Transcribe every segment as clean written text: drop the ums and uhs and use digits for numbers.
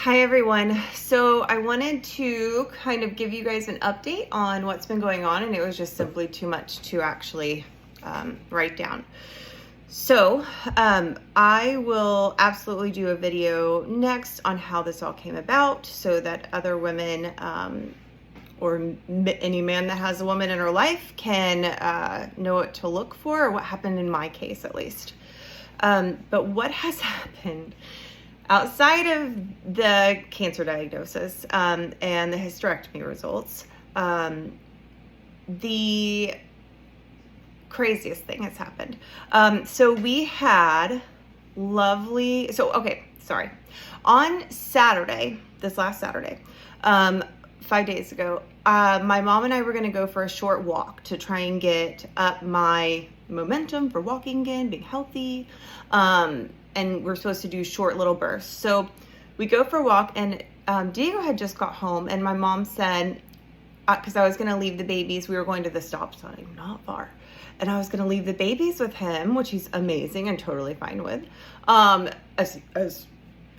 Hi everyone. So I wanted to kind of give you guys an update on what's been going on, and it was just simply too much to actually write down. So I will absolutely do a video next on how this all came about so that other women or any man that has a woman in her life can know what to look for, or what happened in my case at least. But what has happened outside of the cancer diagnosis and the hysterectomy results, the craziest thing has happened. So we had on Saturday, this last Saturday, 5 days ago, my mom and I were going to go for a short walk to try and get up my momentum for walking again, being healthy. And we're supposed to do short little bursts. So we go for a walk, and Diego had just got home, and my mom said, because I was going to leave the babies, we were going to the stop sign, not far, and I was going to leave the babies with him, which he's amazing and totally fine with, as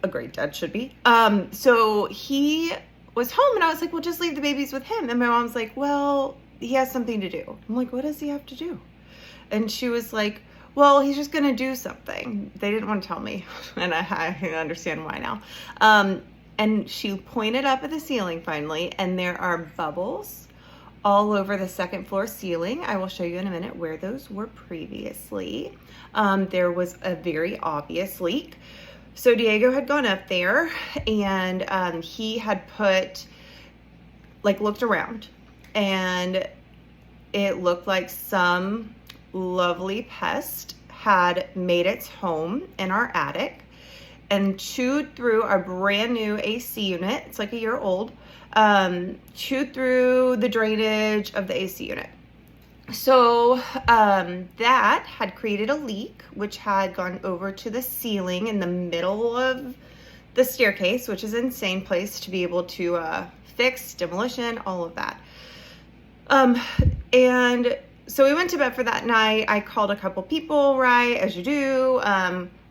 a great dad should be. So he was home, and I was like, well, just leave the babies with him. And my mom's like, well, he has something to do. I'm like, what does he have to do? And she was like, well, he's just going to do something. They didn't want to tell me, and I understand why now. And she pointed up at the ceiling finally, and there are bubbles all over the second floor ceiling. I will show you in a minute where those were previously. There was a very obvious leak. So Diego had gone up there, and he had looked around, and it looked like some lovely pest had made its home in our attic and chewed through our brand new AC unit. It's like a year old. Chewed through the drainage of the AC unit. So that had created a leak, which had gone over to the ceiling in the middle of the staircase, which is an insane place to be able to fix, demolition, all of that. And so we went to bed for that night. I called a couple people, right, as you do,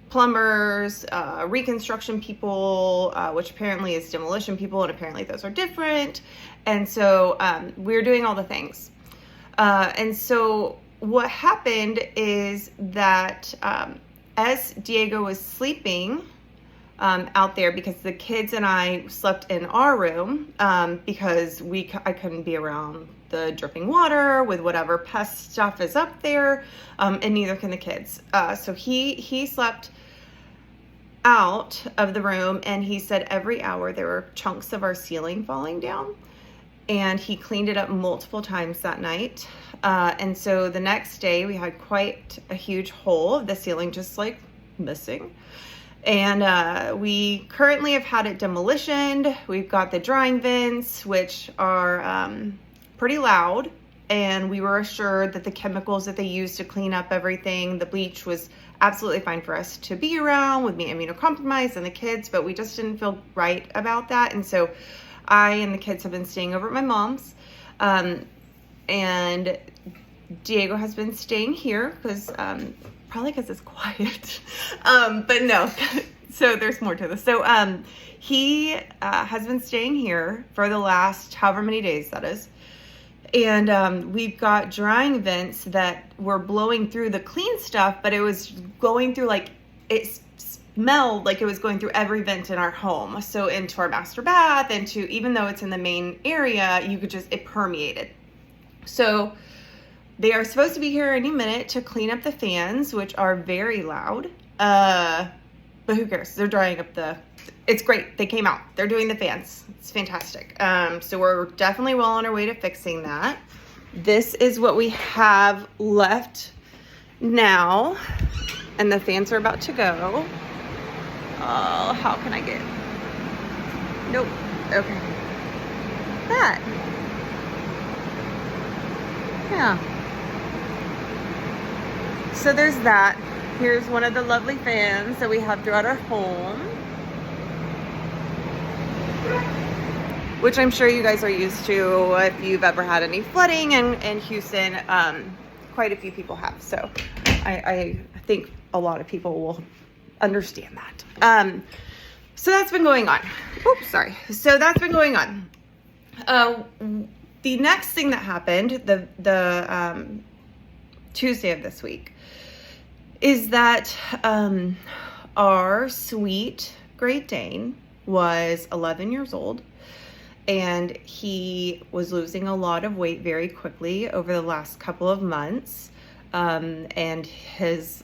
plumbers, reconstruction people, which apparently is demolition people, and apparently those are different. And so we were doing all the things. And so what happened is that as Diego was sleeping out there, because the kids and I slept in our room because I couldn't be around the dripping water with whatever pest stuff is up there, and neither can the kids. So he slept out of the room, and he said every hour there were chunks of our ceiling falling down, and he cleaned it up multiple times that night. And so the next day we had quite a huge hole of the ceiling just like missing. And we currently have had it demolitioned. We've got the drying vents, which are pretty loud, and we were assured that the chemicals that they used to clean up everything, the bleach, was absolutely fine for us to be around with me immunocompromised and the kids, but we just didn't feel right about that. And so I and the kids have been staying over at my mom's, and Diego has been staying here because probably because it's quiet, but no. So there's more to this. So he has been staying here for the last however many days that is. And we've got drying vents that were blowing through the clean stuff, but it was going through, like, it smelled like it was going through every vent in our home. So into our master bath, even though it's in the main area, it permeated. So they are supposed to be here any minute to clean up the fans, which are very loud. But who cares? They're drying up it's great. They came out. They're doing the fans. It's fantastic. So we're definitely well on our way to fixing that. This is what we have left now. And the fans are about to go. Oh, how can I get? Nope. Okay. That. Yeah. So there's that. Here's one of the lovely fans that we have throughout our home, which I'm sure you guys are used to if you've ever had any flooding in Houston. Quite a few people have. So I think a lot of people will understand that. So that's been going on. Oops, sorry. So that's been going on. The next thing that happened, the Tuesday of this week, is that our sweet Great Dane was 11 years old, and he was losing a lot of weight very quickly over the last couple of months. And he's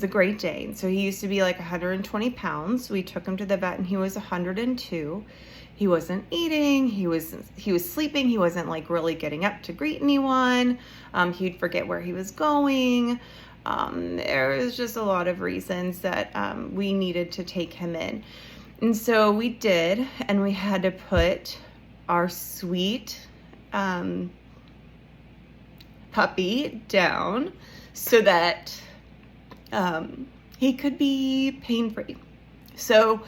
a Great Dane, so he used to be like 120 pounds. We took him to the vet and he was 102. He wasn't eating, he was sleeping, he wasn't like really getting up to greet anyone. He'd forget where he was going. There was just a lot of reasons that we needed to take him in. And so we did, and we had to put our sweet puppy down so that he could be pain-free. So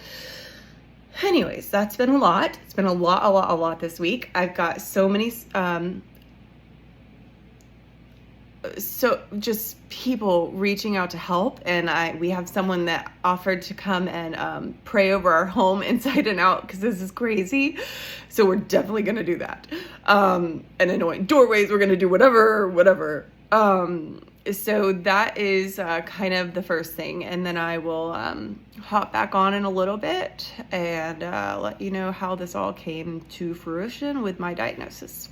anyways, that's been a lot. It's been a lot this week. I've got so many just people reaching out to help, and we have someone that offered to come and pray over our home inside and out, because this is crazy. So we're definitely gonna do that. And anoint doorways, we're gonna do whatever. So that is kind of the first thing, and then I will hop back on in a little bit and let you know how this all came to fruition with my diagnosis.